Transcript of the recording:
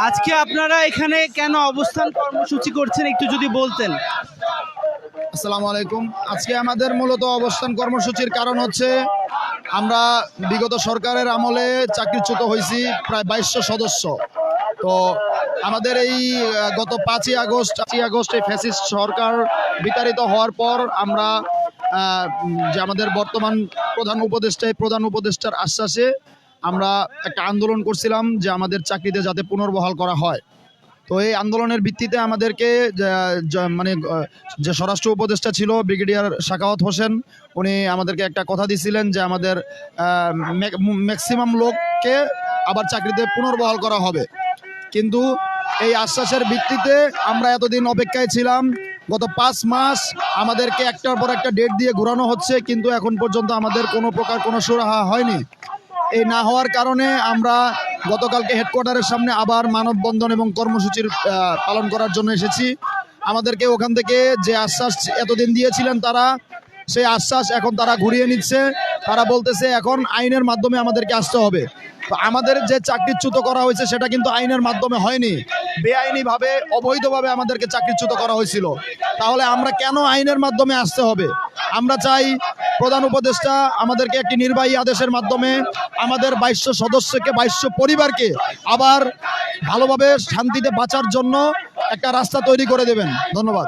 আজকে আপনারা এখানে কেন অবস্থান কর্মসূচি করছেন একটু যদি বলতেন। আসসালামু আলাইকুম। আজকে আমাদের মূলত অবস্থান কর্মসূচির কারণ হচ্ছে আমরা বিগত সরকারের আমলে চাকরিচ্যুত হয়েছি প্রায় 2200 সদস্য। তো আমাদের এই গত 5ই আগস্ট এই ফ্যাসিস্ট সরকার বিতাড়িত হওয়ার পর আমরা যে আমাদের বর্তমান প্রধান উপদেষ্টার আশ্বাসে আমরা একটা আন্দোলন করছিলাম যে আমাদের চাকরিতে যাতে পুনর্বহাল করা হয়। তো এই আন্দোলনের ভিত্তিতে আমাদেরকে মানে যে স্বরাষ্ট্র উপদেষ্টা ছিল ব্রিগেডিয়ার সাখাওয়াত হোসেন, উনি আমাদেরকে একটা কথা দিয়েছিলেন যে আমাদের ম্যাক্সিমাম লোককে আবার চাকরিতে পুনর্বহাল করা হবে। কিন্তু এই আশ্বাসের ভিত্তিতে আমরা এতদিন অপেক্ষায় ছিলাম। গত 5 মাস আমাদেরকে একটার পর একটা ডেট দিয়ে ঘোরানো হচ্ছে, কিন্তু এখন পর্যন্ত আমাদের কোনো প্রকার কোনো সুরাহা হয়নি। এই না হওয়ার কারণে আমরা গতকালকে হেডকোয়ার্টারের সামনে আবার মানববন্ধন এবং কর্মসূচির পালন করার জন্য এসেছি। আমাদেরকে ওখান থেকে যে আশ্বাস এতদিন দিয়েছিলেন তারা, সেই আশ্বাস এখন তারা ঘুরিয়ে নিচ্ছে। তারা বলতেছে এখন আইনের মাধ্যমে আমাদেরকে আসতে হবে। তো আমাদের যে চাকরিচ্যুত করা হয়েছে সেটা কিন্তু আইনের মাধ্যমে হয়নি, বেআইনিভাবে অবৈধভাবে আমাদেরকে চাকরিচ্যুত করা হয়েছিল। তাহলে আমরা কেন আইনের মাধ্যমে আসতে হবে? আমরা চাই প্রধান উপদেষ্টা আমাদেরকে একটি নির্বাহী আদেশের মাধ্যমে আমাদের 2200 সদস্যকে 2200 পরিবারকে আবার ভালোভাবে শান্তিতে বাঁচার জন্য একটা রাস্তা তৈরি করে দেবেন। ধন্যবাদ।